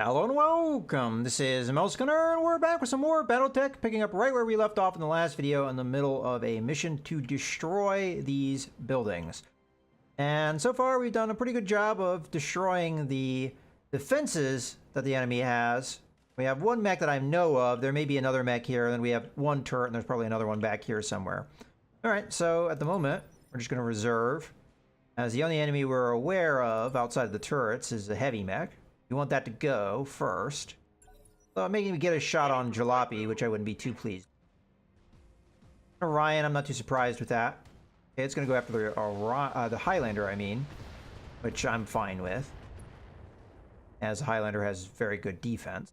Hello and welcome, this is Mercenary, and we're back with some more BattleTech, picking up right where we left off in the last video in the middle of a mission to destroy these buildings. And so far we've done a pretty good job of destroying the defenses that the enemy has. We have one mech that I know of, there may be another mech here, and then we have one turret, and there's probably another one back here somewhere. Alright, so at the moment, we're just going to reserve, as the only enemy we're aware of outside of the turrets is the heavy mech. We want that to go first. So making me get a shot on Jalopy, which I wouldn't be too pleased. Orion, I'm not too surprised with that. Okay, it's going to go after the Highlander, I mean, which I'm fine with, as the Highlander has very good defense.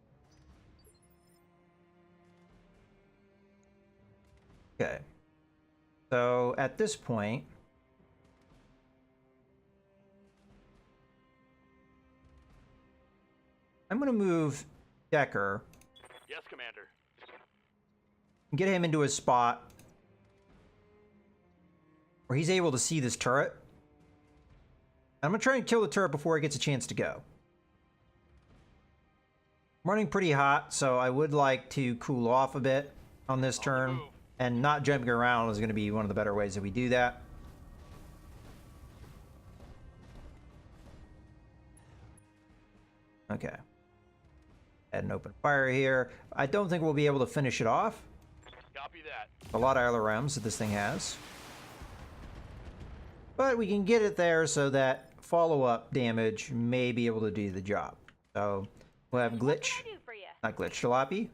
Okay. So at this point, I'm going to move Decker. Yes, Commander. And get him into a spot where he's able to see this turret. I'm going to try and kill the turret before it gets a chance to go. I'm running pretty hot, so I would like to cool off a bit on this turn. And not jumping around is going to be one of the better ways that we do that. Okay. Add an open fire here. I don't think we'll be able to finish it off. Copy that. A lot of LRMs that this thing has. But we can get it there so that follow-up damage may be able to do the job. So we'll have glitch. Not glitch, Jalopy.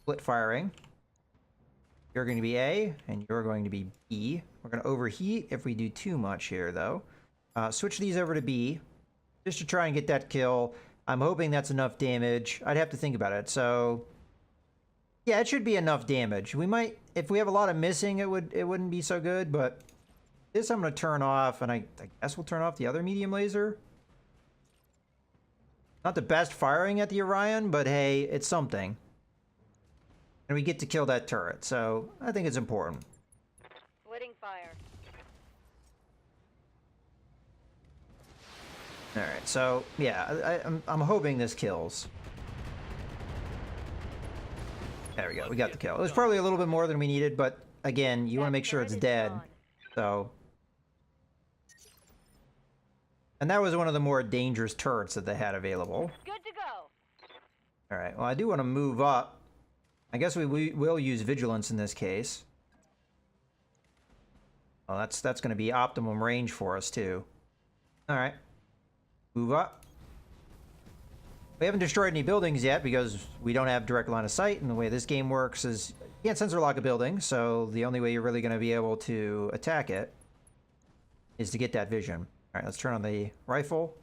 Split firing. You're going to be A, and you're going to be B. We're going to overheat if we do too much here, though. Switch these over to B, just to try and get that kill. I'm hoping that's enough damage. I'd have to think about it. So, yeah, it should be enough damage. We might, if we have a lot of missing, it wouldn't be so good. But this I'm going to turn off, and I guess we'll turn off the other medium laser. Not the best firing at the Orion, but hey, it's something. And we get to kill that turret, so I think it's important. Splitting fire. All right, so yeah, I'm hoping this kills. There we go, we got the kill. It was probably a little bit more than we needed, but again, you want to make sure it's dead. So, and that was one of the more dangerous turrets that they had available. Good to go. All right, well, I do want to move up. I guess we will use vigilance in this case. Well, that's going to be optimum range for us too. All right. Move up. We haven't destroyed any buildings yet because we don't have direct line of sight, and the way this game works is you can't sensor lock a building, so the only way you're really going to be able to attack it is to get that vision. All right, let's turn on the rifle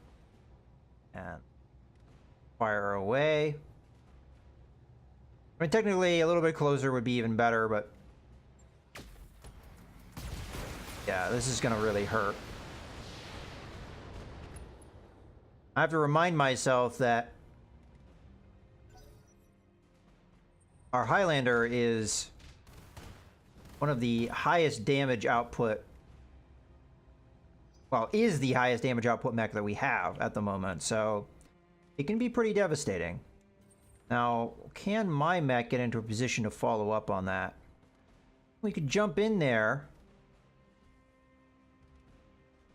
and fire away. I mean, technically a little bit closer would be even better, but yeah, this is going to really hurt. I have to remind myself that our Highlander is one of the highest damage output, well, is the highest damage output mech that we have at the moment, so it can be pretty devastating. Now, can my mech get into a position to follow up on that? We could jump in there.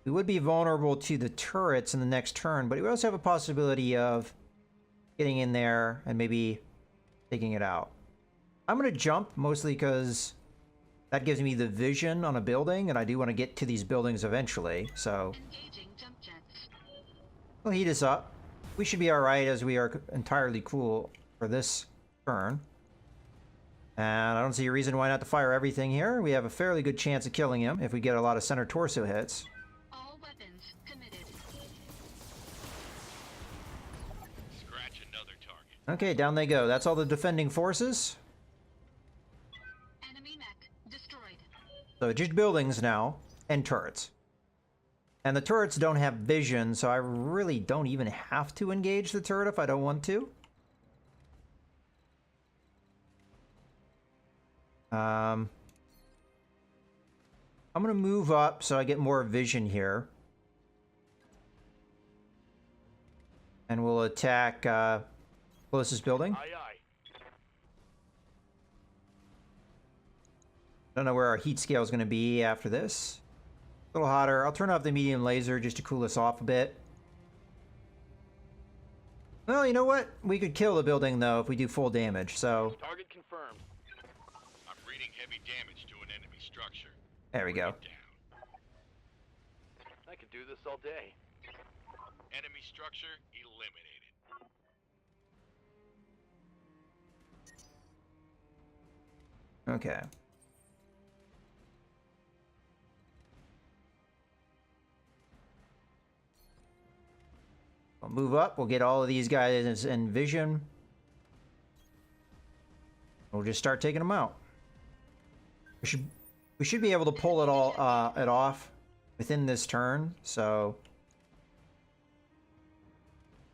We would be vulnerable to the turrets in the next turn, but we also have a possibility of getting in there and maybe taking it out. I'm going to jump, mostly because that gives me the vision on a building, and I do want to get to these buildings eventually, so we'll heat us up. We should be alright, as we are entirely cool for this turn. And I don't see a reason why not to fire everything here. We have a fairly good chance of killing him if we get a lot of center torso hits. All weapons committed. Scratch another target. Okay, down they go. That's all the defending forces. Enemy mech destroyed. So just buildings now, and turrets. And the turrets don't have vision, so I really don't even have to engage the turret if I don't want to. I'm going to move up so I get more vision here. And we'll attack closest building. Aye, aye. Don't know where our heat scale is going to be after this. A little hotter. I'll turn off the medium laser just to cool us off a bit. Well, you know what? We could kill the building, though, if we do full damage, so... Target confirmed. I'm reading heavy damage to an enemy structure. There we go. Down. I could do this all day. Enemy structure eliminated. Okay. We'll move up. We'll get all of these guys in vision. We'll just start taking them out. We should be able to pull it off within this turn. So,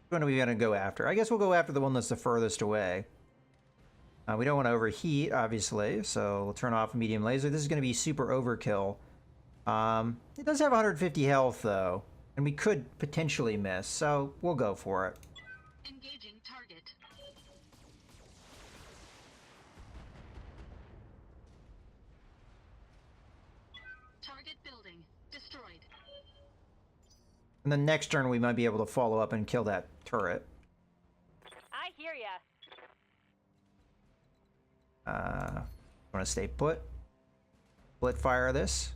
which one are we gonna go after? I guess we'll go after the one that's the furthest away. We don't want to overheat, obviously, so we'll turn off medium laser. This is going to be super overkill. It does have 150 health, though, and we could potentially miss, so we'll go for it. Engaging target. Target building destroyed. And then next turn, we might be able to follow up and kill that turret. I hear ya. Want to stay put. Split fire this.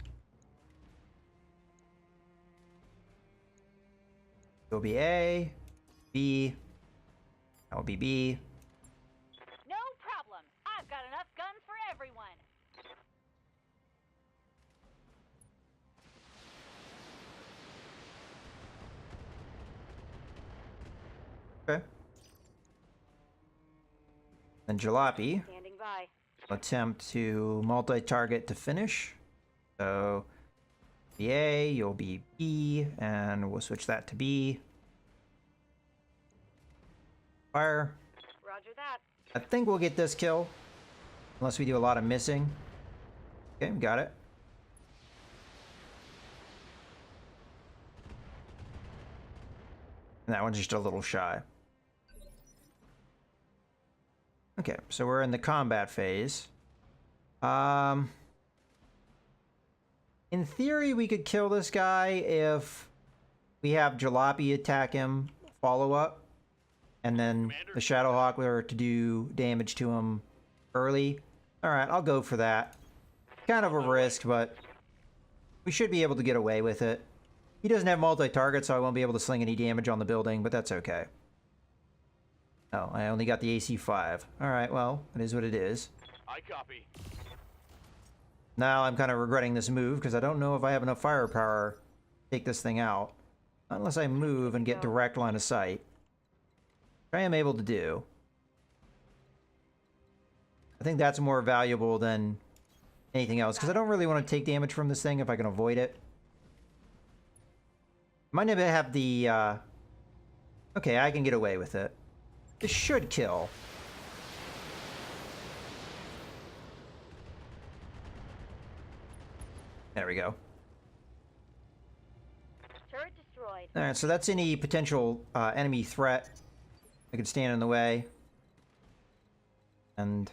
It'll be A, B, that will be B. No problem. I've got enough guns for everyone. Okay. Then Jalopy. Standing by. Attempt to multi-target to finish. So, be A, you'll be B, and we'll switch that to B. Fire. Roger that. I think we'll get this kill. Unless we do a lot of missing. Okay, we got it. And that one's just a little shy. Okay, so we're in the combat phase. In theory, we could kill this guy if we have Jalopy attack him, follow up, and then the Shadowhawk were to do damage to him early. Alright, I'll go for that. Kind of a risk, but we should be able to get away with it. He doesn't have multi-target, so I won't be able to sling any damage on the building, but that's okay. Oh, I only got the AC 5. Alright, well, it is what it is. I copy. Now I'm kind of regretting this move, because I don't know if I have enough firepower to take this thing out. Unless I move and get direct line of sight. Which I am able to do. I think that's more valuable than anything else, because I don't really want to take damage from this thing if I can avoid it. Might not have the... Okay, I can get away with it. This should kill. There we go. Turret destroyed. Alright, so that's any potential enemy threat that could stand in the way. And...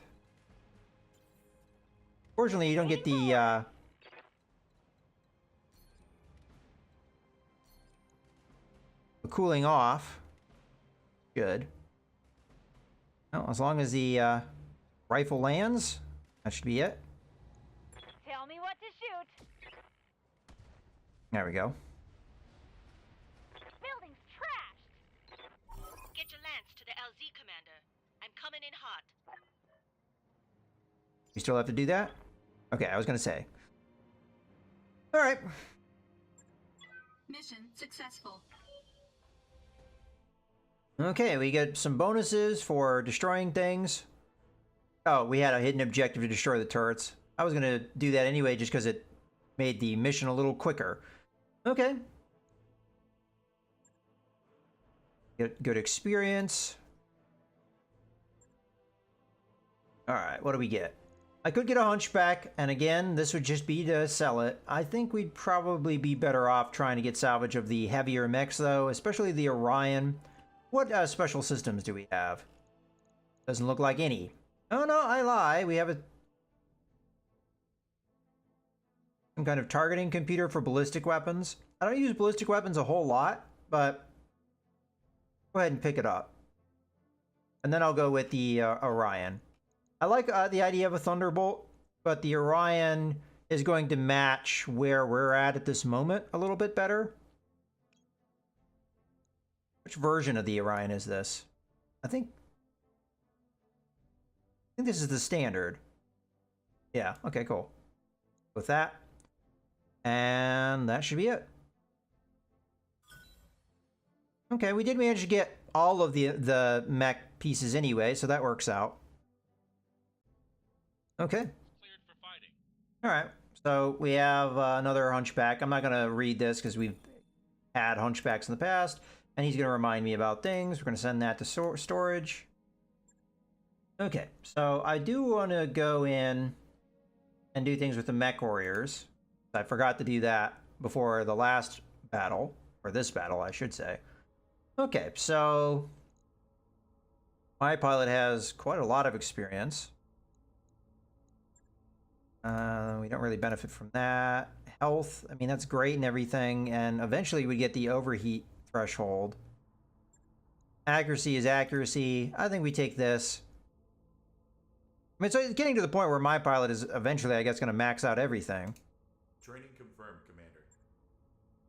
Fortunately, you don't get the cooling off. Good. Well, as long as the rifle lands, that should be it. Tell me what to shoot. There we go. Building's trashed. Get your lance to the LZ, Commander. I'm coming in hot. You still have to do that? Okay, I was gonna say. Alright. Mission successful. Okay, we get some bonuses for destroying things. Oh, we had a hidden objective to destroy the turrets. I was gonna do that anyway just because it made the mission a little quicker. Okay. Get good experience. Alright, what do we get? I could get a hunchback, and again, this would just be to sell it. I think we'd probably be better off trying to get salvage of the heavier mechs, though, especially the Orion. What special systems do we have? Doesn't look like any. Oh no, I lie. We have some kind of targeting computer for ballistic weapons. I don't use ballistic weapons a whole lot, but go ahead and pick it up. And then I'll go with the Orion. I like the idea of a Thunderbolt, but the Orion is going to match where we're at this moment a little bit better. Which version of the Orion is this? I think this is the standard. Yeah, okay, cool. With that. And that should be it. Okay, we did manage to get all of the mech pieces anyway, so that works out. Okay. Cleared for fighting. All right. So we have another Hunchback. I'm not going to read this because we've had Hunchbacks in the past, and he's going to remind me about things. We're going to send that to storage. Okay. So I do want to go in and do things with the mech warriors. I forgot to do that before the last battle, or this battle, I should say. Okay, so my pilot has quite a lot of experience. We don't really benefit from that. Health, I mean, that's great and everything, and eventually we get the overheat threshold. Accuracy is accuracy. I think we take this. I mean, so it's getting to the point where my pilot is eventually, I guess, going to max out everything. Training confirmed, Commander.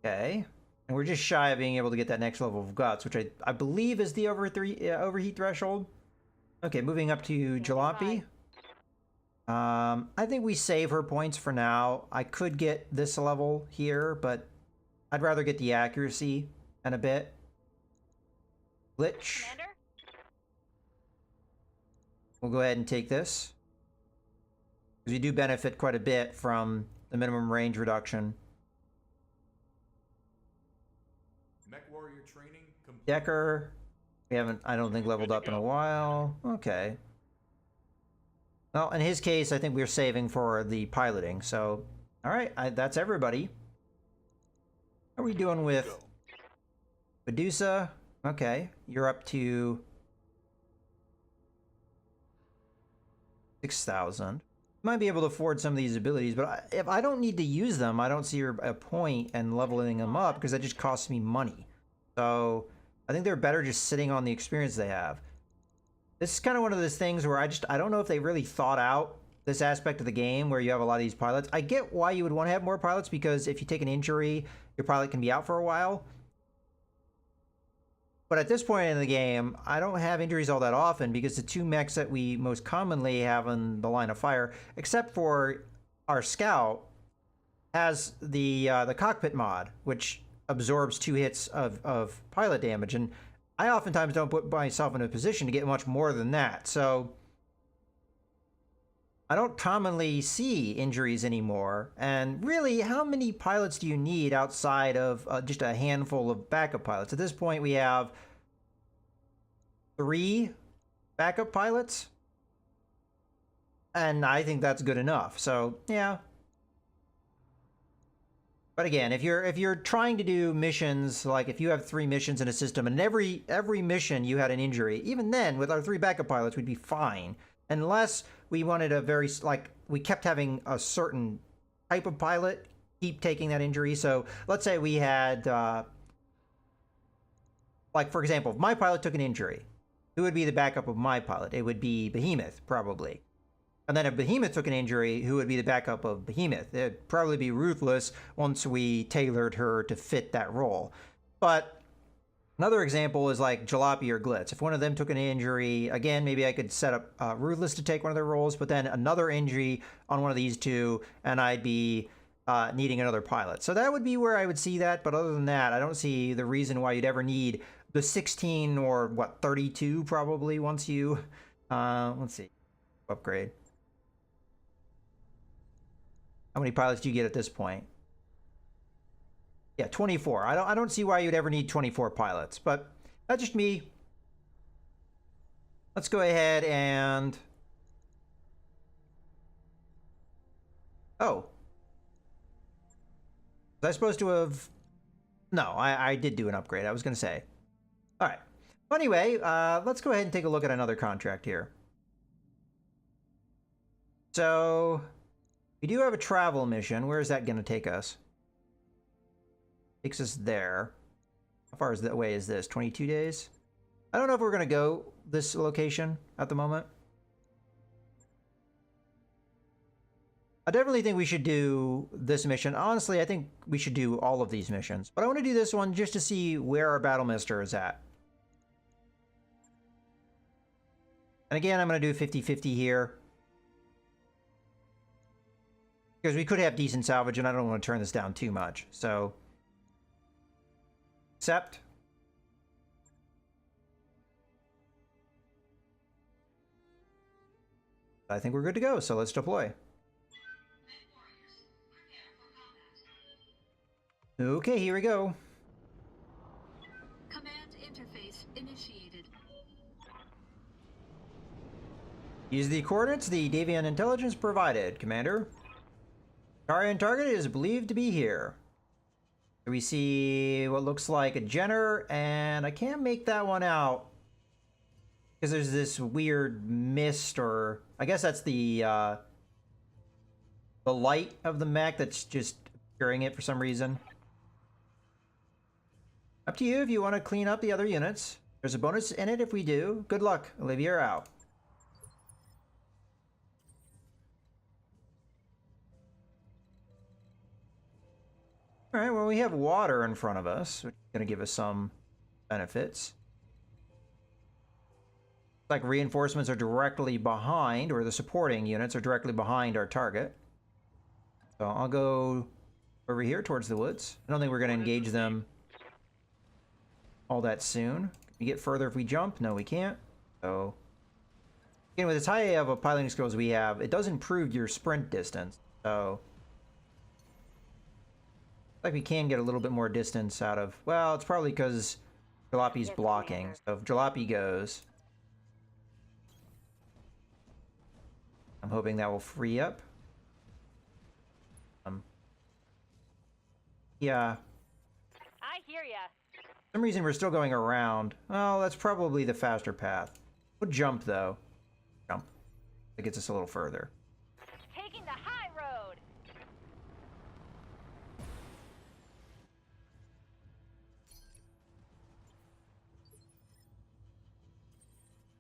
Okay. And we're just shy of being able to get that next level of guts, which I believe is the overheat threshold. Okay, moving up to Jalopy. I think we save her points for now. I could get this level here, but I'd rather get the accuracy and a bit. Glitch. Commander? We'll go ahead and take this. Because we do benefit quite a bit from the minimum range reduction. Mech warrior training complete. Decker. We haven't, I don't think, leveled up in a while. Okay. Well, in his case, I think we're saving for the piloting. So, all right, that's everybody. How are we doing with Medusa? Okay, you're up to 6,000. Might be able to afford some of these abilities, but if I don't need to use them, I don't see a point in leveling them up because that just costs me money. So I think they're better just sitting on the experience they have. This is kind of one of those things where I don't know if they really thought out this aspect of the game where you have a lot of these pilots. I get why you would want to have more pilots because if you take an injury, your pilot can be out for a while. But at this point in the game, I don't have injuries all that often because the two mechs that we most commonly have in the line of fire, except for our scout, has the cockpit mod, which absorbs 2 hits of pilot damage. And I oftentimes don't put myself in a position to get much more than that. So I don't commonly see injuries anymore. And really, how many pilots do you need outside of just a handful of backup pilots? At this point, we have 3 backup pilots. And I think that's good enough. So, yeah. But again, if you're trying to do missions, like if you have 3 missions in a system and every mission you had an injury, even then with our 3 backup pilots we'd be fine. Unless we wanted a very, like, we kept having a certain type of pilot keep taking that injury. So let's say we had, like for example, if my pilot took an injury, who would be the backup of my pilot? It would be Behemoth, probably. And then if Behemoth took an injury, who would be the backup of Behemoth? It'd probably be Ruthless once we tailored her to fit that role. But another example is like Jalopy or Glitz. If one of them took an injury, again, maybe I could set up Ruthless to take one of their roles, but then another injury on one of these two, and I'd be needing another pilot. So that would be where I would see that. But other than that, I don't see the reason why you'd ever need the 16 or, what, 32 probably once you, let's see, upgrade. How many pilots do you get at this point? Yeah, 24. I don't see why you'd ever need 24 pilots, but that's just me. Let's go ahead and... Oh. Was I supposed to have... No, I did do an upgrade, I was going to say. All right. Anyway, let's go ahead and take a look at another contract here. So, we do have a travel mission. Where is that going to take us? Takes us there. How far is that away is this? 22 days? I don't know if we're going to go this location at the moment. I definitely think we should do this mission. Honestly, I think we should do all of these missions. But I want to do this one just to see where our Battle Mister is at. And again, I'm going to do 50-50 here. Because we could have decent salvage, and I don't want to turn this down too much. So, accept. I think we're good to go, so let's deploy. Okay, here we go. Command interface initiated. Use the coordinates the Davian intelligence provided, Commander. Tarian target is believed to be here. We see what looks like a Jenner, and I can't make that one out because there's this weird mist, or I guess that's the light of the mech that's just obscuring it for some reason. Up to you if you want to clean up the other units. There's a bonus in it if we do. Good luck. Olivia, out. Alright, well, we have water in front of us, which is going to give us some benefits. Like reinforcements are directly behind, or the supporting units are directly behind our target. So I'll go over here towards the woods. I don't think we're going to engage them all that soon. Can we get further if we jump? No, we can't. So, again, with as high of a piloting skill as we have, it does improve your sprint distance. So, like we can get a little bit more distance out of... Well, it's probably because Jalape's blocking. So if Jalape goes, I'm hoping that will free up. Yeah. I hear ya. For some reason we're still going around. Well, that's probably the faster path. We'll jump, though. Jump. That gets us a little further. Taking the high road.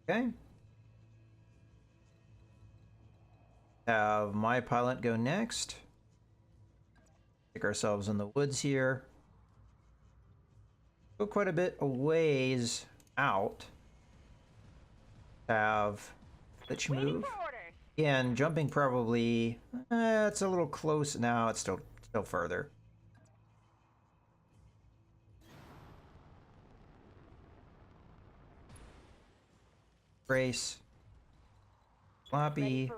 Okay. Have my pilot go next. Take ourselves in the woods here. Go quite a bit a ways out. Have Glitch move. Again, jumping probably... it's a little close now. It's still further. Brace. Floppy.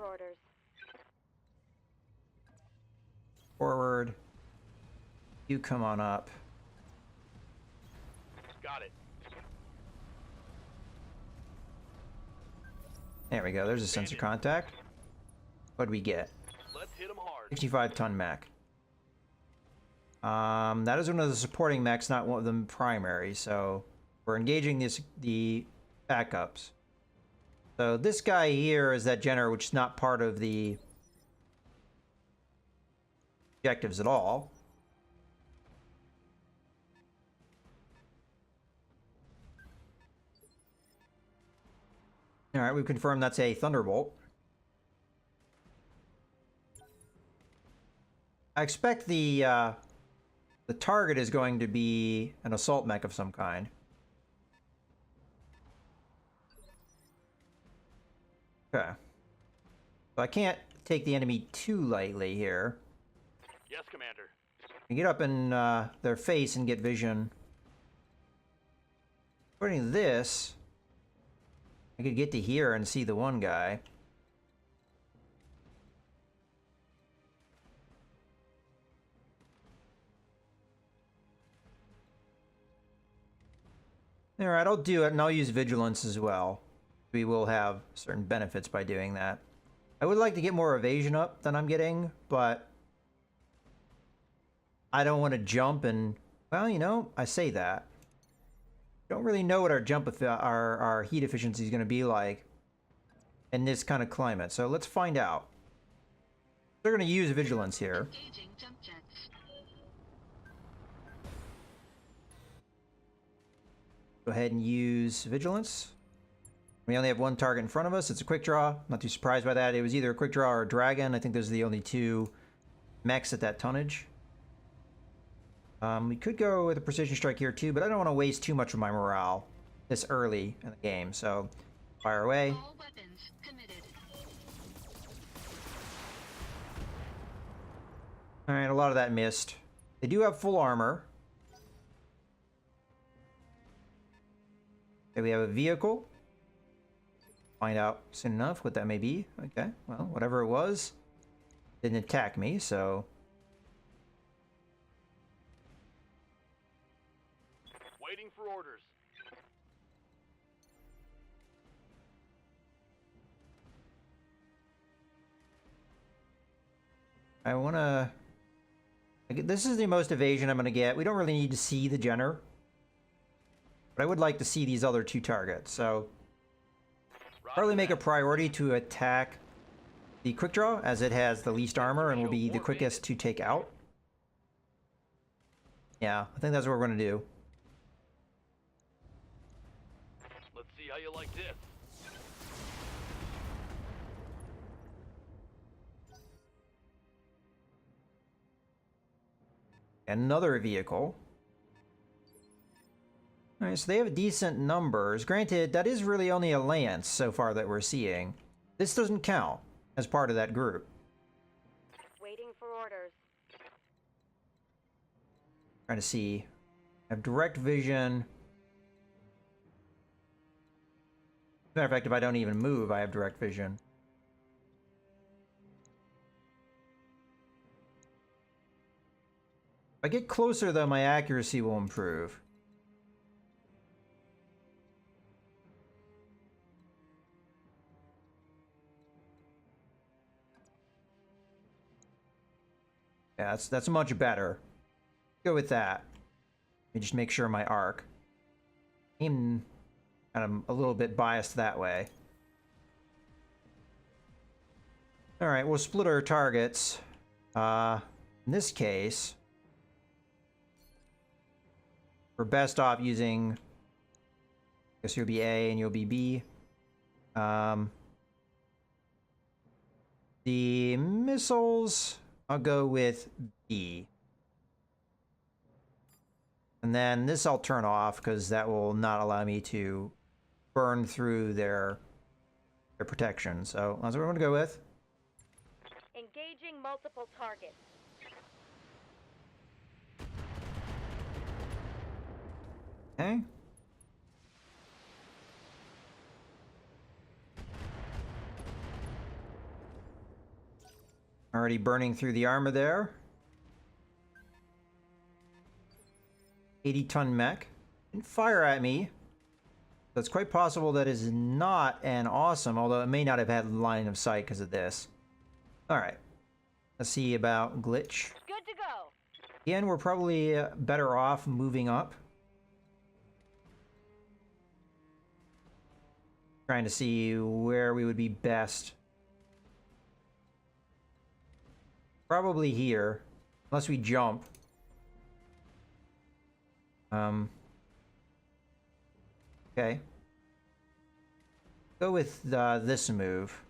Forward. You come on up. Got it. There we go. There's a sensor contact. What'd we get? Let's hit them hard. 65-ton mech. That is one of the supporting mechs, not one of the primary. So we're engaging the backups. So this guy here is that Jenner, which is not part of the objectives at all. All right, we've confirmed that's a Thunderbolt. I expect the target is going to be an assault mech of some kind. Okay. So I can't take the enemy too lightly here. Yes, Commander. I can get up in their face and get vision. According to this, I could get to here and see the one guy. Alright, I'll do it, and I'll use Vigilance as well. We will have certain benefits by doing that. I would like to get more evasion up than I'm getting, but I don't want to jump and... Well, you know, I say that. don't really know what our our heat efficiency is going to be like in this kind of climate. So let's find out. They're going to use vigilance here. Engaging jump jets. Go ahead and use vigilance. We only have one target in front of us. It's a quick draw. Not too surprised by that. It was either a quick draw or a dragon. I think those are the only two mechs at that tonnage. We could go with a precision strike here too, but I don't want to waste too much of my morale this early in the game. So fire away. All weapons committed. All right, a lot of that missed. They do have full armor. Okay, we have a vehicle. Find out soon enough what that may be. Okay, well, whatever it was, didn't attack me, so... Waiting for orders. I want to... This is the most evasion I'm going to get. We don't really need to see the Jenner. But I would like to see these other two targets, so... Probably make a priority to attack the quick draw, as it has the least armor and will be the quickest to take out. Yeah, I think that's what we're going to do. Let's see how you like this. Another vehicle. Alright, so they have decent numbers. Granted, that is really only a lance so far that we're seeing. This doesn't count as part of that group. Waiting for orders. Trying to see. I have direct vision. Matter of fact, if I don't even move, I have direct vision. If I get closer, though, my accuracy will improve. Yeah, that's much better. Go with that. Let me just make sure my arc. I'm kind of a little bit biased that way. Alright, we'll split our targets. In this case, we're best off using... I guess you'll be A and you'll be B. The missiles... I'll go with B. And then this I'll turn off because that will not allow me to burn through their protection. So that's what we're going to go with. Engaging multiple targets. Okay. Already burning through the armor there. 80-ton mech. Didn't fire at me. So it's quite possible that is not an awesome, although it may not have had line of sight because of this. Alright. Let's see about glitch. Good to go. Again, we're probably better off moving up. Trying to see where we would be best. Probably here, unless we jump. Okay. Go with this move.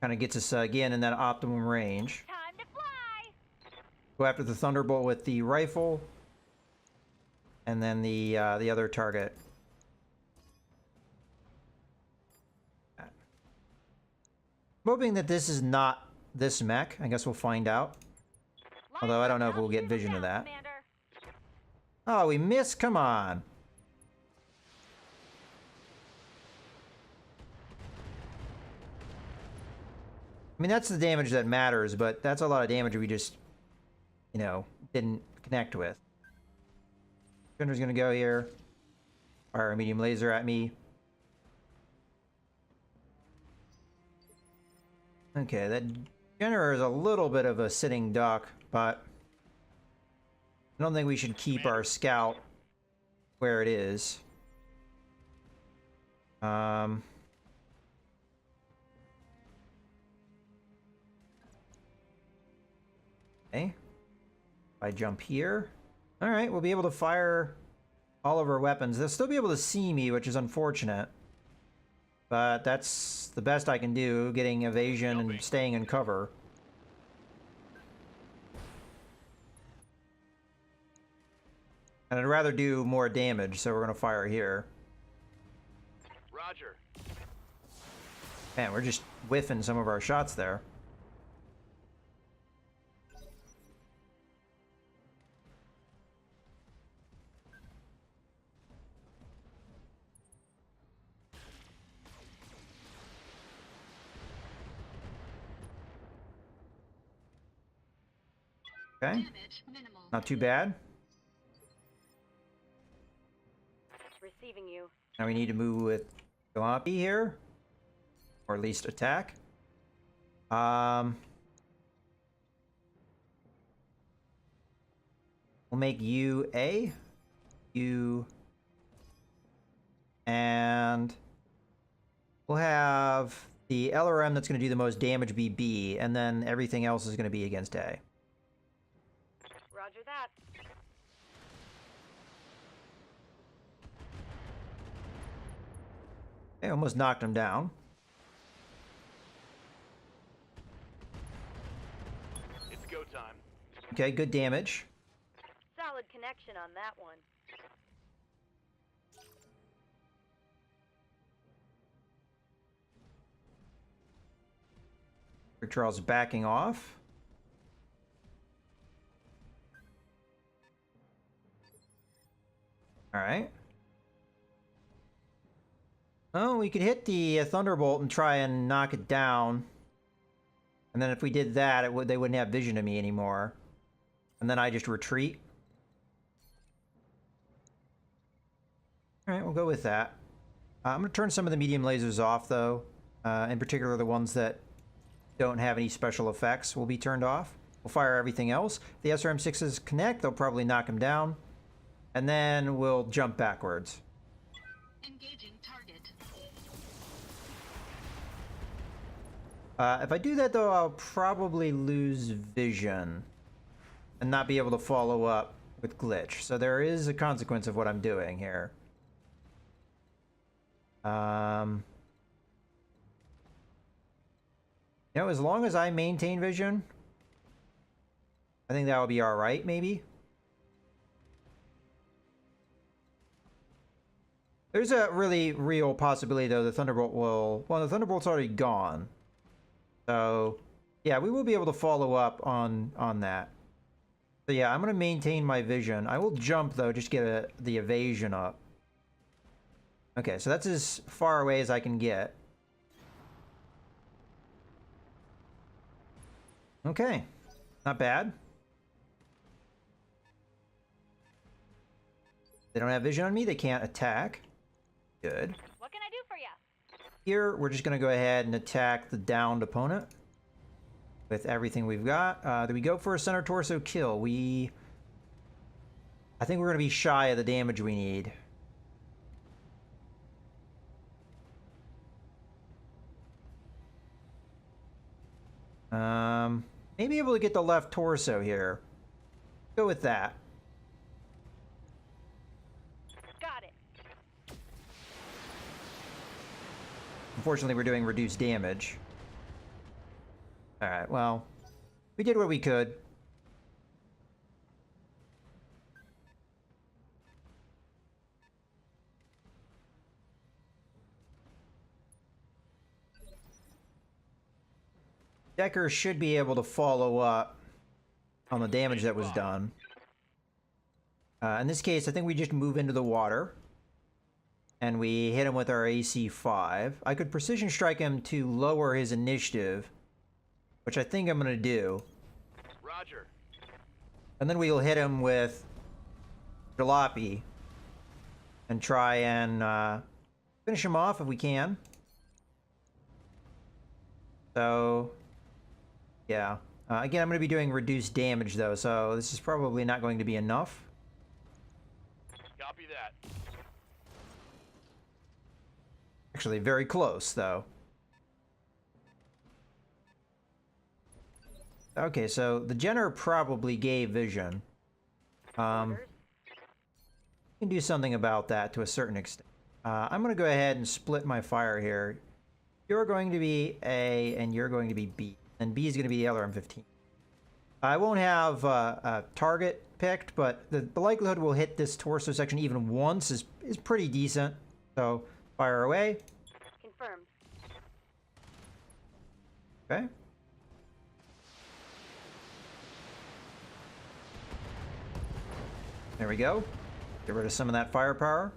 Kind of gets us again in that optimum range. Time to fly. Go after the Thunderbolt with the rifle, and then the other target. I'm hoping that this is not this mech. I guess we'll find out. Although I don't know if we'll get vision of that. Commander. Oh, we missed. Come on. I mean, that's the damage that matters, but that's a lot of damage we just, you know, didn't connect with. Gunner's gonna go here. Fire a medium laser at me. Okay, that Gunner is a little bit of a sitting duck, but I don't think we should keep our scout where it is. Okay. If I jump here. Alright, we'll be able to fire all of our weapons. They'll still be able to see me, which is unfortunate. But that's the best I can do, getting evasion and staying in cover. And I'd rather do more damage, so we're gonna fire here. Roger. Man, we're just whiffing some of our shots there. Okay, Damage minimal. not too bad. Receiving you. Now we need to move with Jalopy here, or at least attack. We'll make you A, you, and we'll have the LRM that's going to do the most damage be B, and then everything else is going to be against A. Roger that. Okay, almost knocked him down. It's go time. Okay, good damage. Solid connection on that one. Charles backing off. All right. Oh, we could hit the Thunderbolt and try and knock it down. And then if we did that, they wouldn't have vision of me anymore. And then I just retreat. All right, we'll go with that. I'm going to turn some of the medium lasers off, though. In particular, the ones that don't have any special effects will be turned off. We'll fire everything else. The SRM-6s connect. They'll probably knock him down. And then we'll jump backwards. Engaging target. If I do that, though, I'll probably lose vision and not be able to follow up with glitch. So there is a consequence of what I'm doing here. You know, as long as I maintain vision, I think that will be all right, maybe. There's a really real possibility, though, the Thunderbolt will... Well, the Thunderbolt's already gone. So, yeah, we will be able to follow up on that. So, yeah, I'm going to maintain my vision. I will jump, though, just get the evasion up. Okay, so that's as far away as I can get. Okay, not bad. They don't have vision on me. They can't attack. Good. What can I do for you? Here, we're just going to go ahead and attack the downed opponent with everything we've got. Do we go for a center torso kill? I think we're going to be shy of the damage we need. Maybe able to get the left torso here. Go with that. Got it. Unfortunately, we're doing reduced damage. Alright, well, we did what we could. Decker should be able to follow up on the damage that was done. In this case, I think we just move into the water. And we hit him with our AC-5. I could precision strike him to lower his initiative, which I think I'm going to do. Roger. And then we'll hit him with Jalopy and try and finish him off if we can. So, yeah. Again, I'm going to be doing reduced damage, though, so this is probably not going to be enough. Copy that. Actually, very close, though. Okay, so the Jenner probably gave vision. Can do something about that to a certain extent. I'm going to go ahead and split my fire here. You're going to be A, and you're going to be B. And B is going to be the LRM-15. I won't have a target picked, but the likelihood we'll hit this torso section even once is pretty decent. So, fire away. Confirmed. Okay. There we go. Get rid of some of that firepower.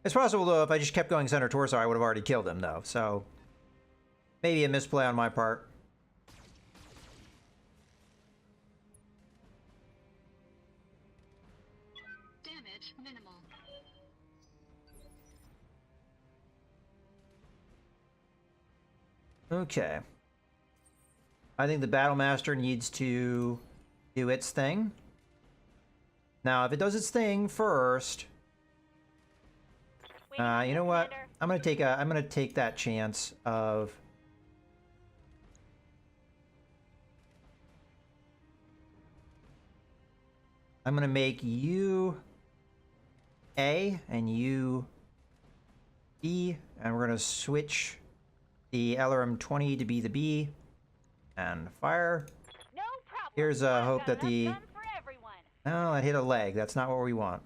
It's possible, though, if I just kept going center torso, I would have already killed him, though. So, maybe a misplay on my part. Damage minimal. Okay. I think the Battle Master needs to do its thing. Now, if it does its thing first, you know what? I'm gonna take that chance of. I'm gonna make you A and you B, and we're gonna switch the LRM-20 to be the B, and fire. No problem. Here's I've hope got that the. enough guns for everyone. No, that hit a leg. That's not what we want.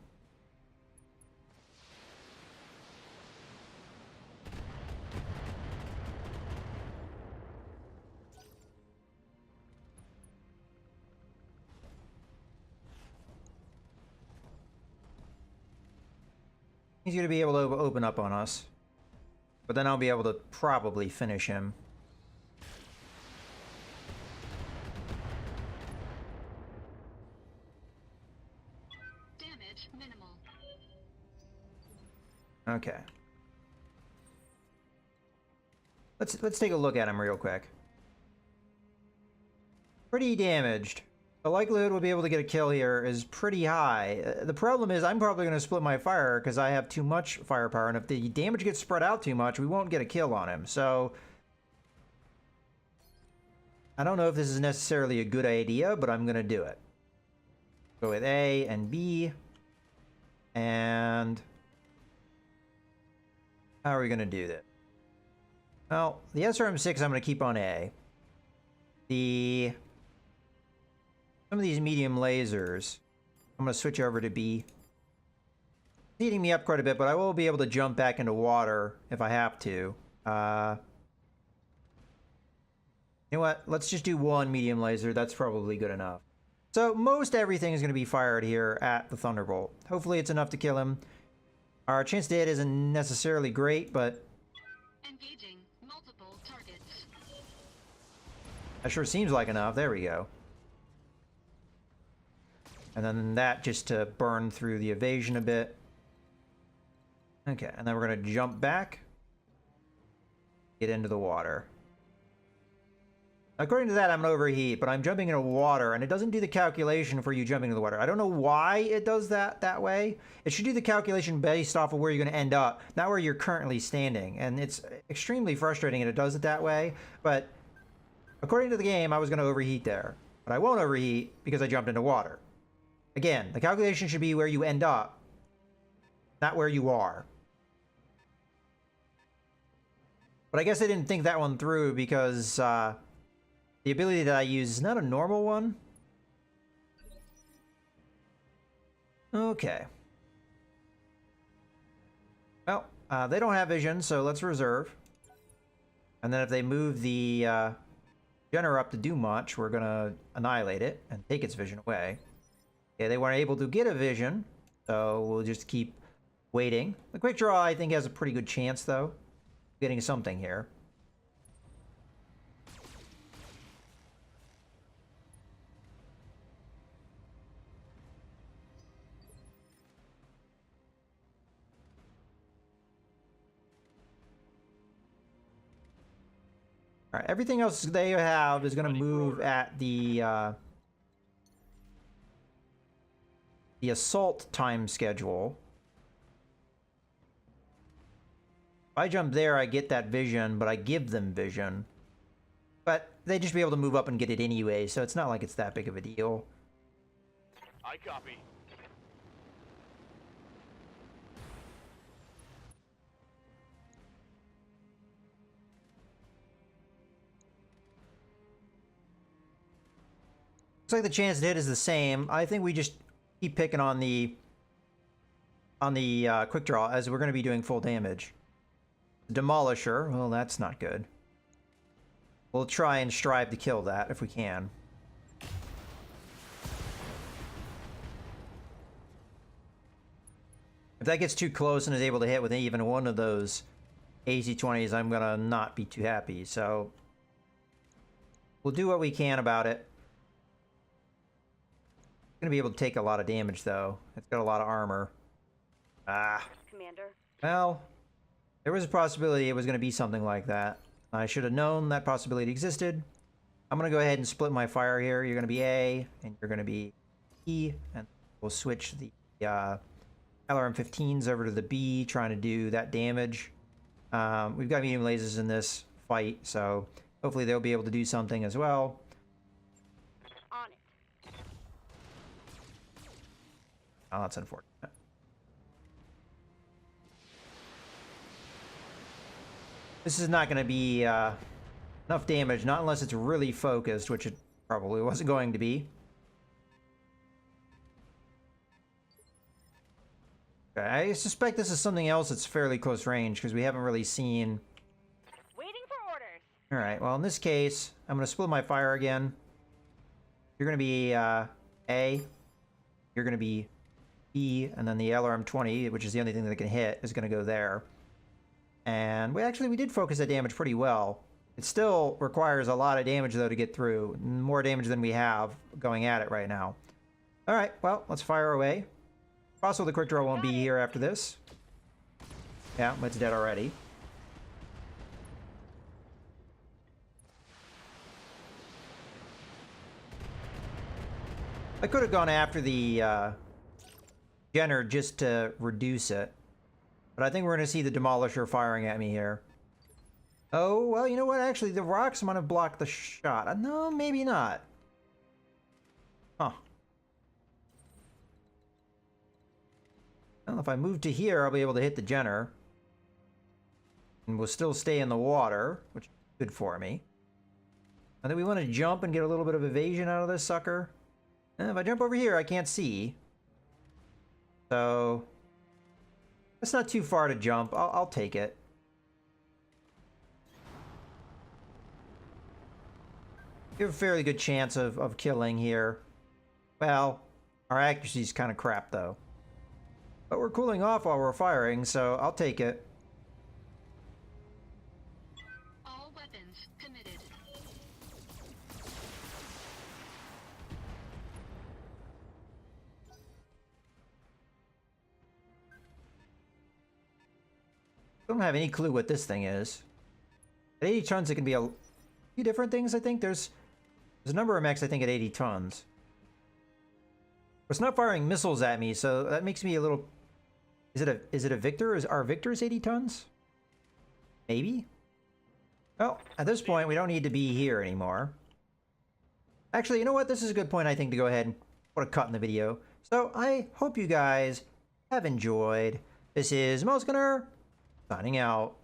He's going to be able to open up on us. But then I'll be able to probably finish him. Damage minimal. Okay. Let's take a look at him real quick. Pretty damaged. The likelihood we'll be able to get a kill here is pretty high. The problem is I'm probably going to split my fire because I have too much firepower, and if the damage gets spread out too much, we won't get a kill on him. So I don't know if this is necessarily a good idea, but I'm going to do it. Go with A and B. And how are we going to do this? Well, the SRM-6 I'm going to keep on A. Some of these medium lasers, I'm going to switch over to B. It's eating me up quite a bit, but I will be able to jump back into water if I have to. You know what? Let's just do one medium laser. That's probably good enough. So most everything is going to be fired here at the Thunderbolt. Hopefully it's enough to kill him. Our chance to hit isn't necessarily great, but Engaging multiple targets. that sure seems like enough. There we go. And then that just to burn through the evasion a bit. Okay, and then we're going to jump back. Get into the water. According to that, I'm going to overheat, but I'm jumping into water, and it doesn't do the calculation for you jumping into the water. I don't know why it does that way. It should do the calculation based off of where you're going to end up, not where you're currently standing. And it's extremely frustrating that it does it that way. But according to the game, I was going to overheat there. But I won't overheat because I jumped into water. Again, the calculation should be where you end up, not where you are. But I guess I didn't think that one through because the ability that I use is not a normal one. Okay. Well, they don't have vision, so let's reserve. And then if they move the Jenner up to do much, we're going to annihilate it and take its vision away. Okay, they weren't able to get a vision, so we'll just keep waiting. The quick draw, I think, has a pretty good chance, though, of getting something here. All right, everything else they have is going to move at the assault time schedule. If I jump there, I get that vision, but I give them vision. But they'd just be able to move up and get it anyway, so it's not like it's that big of a deal. I copy. Looks like the chance to hit is the same. I think we just keep picking on the quick draw, as we're going to be doing full damage. Demolisher, well, that's not good. We'll try and strive to kill that if we can. If that gets too close and is able to hit with even one of those AC-20s, I'm gonna not be too happy. So we'll do what we can about it. It's gonna be able to take a lot of damage, though. It's got a lot of armor. Commander. Well, there was a possibility it was gonna be something like that. I should have known that possibility existed. I'm gonna go ahead and split my fire here. You're gonna be A, and you're gonna be E, and we'll switch the LRM-15s over to the B, trying to do that damage. We've got medium lasers in this fight, so hopefully they'll be able to do something as well. On it. Oh, that's unfortunate. This is not going to be enough damage, not unless it's really focused, which it probably wasn't going to be. Okay, I suspect this is something else that's fairly close range, because we haven't really seen... Waiting for orders. Alright, well in this case, I'm going to split my fire again. You're going to be A. You're going to be B, and then the LRM-20, which is the only thing that can hit, is going to go there. And we did focus that damage pretty well. It still requires a lot of damage, though, to get through. More damage than we have going at it right now. Alright, well, let's fire away. Also, the quick draw won't be here after this. Yeah, it's dead already. I could have gone after the Jenner just to reduce it. But I think we're going to see the Demolisher firing at me here. Oh, well, you know what? Actually, the rocks might have blocked the shot. No, maybe not. Huh. Well, if I move to here, I'll be able to hit the Jenner. And we'll still stay in the water, which is good for me. I think we want to jump and get a little bit of evasion out of this sucker. And if I jump over here, I can't see. So... That's not too far to jump. I'll take it. We have a fairly good chance of killing here. Well, our accuracy's kind of crap, though. But we're cooling off while we're firing, so I'll take it. All weapons committed. Don't have any clue what this thing is. At 80 tons, it can be a few different things, I think. There's a number of mechs, I think, at 80 tons. It's not firing missiles at me, so that makes me a little... Is it a Victor? Are Victors 80 tons? Maybe? Well, at this point, we don't need to be here anymore. Actually, you know what? This is a good point, I think, to go ahead and put a cut in the video. So, I hope you guys have enjoyed. This is Mercenary, signing out.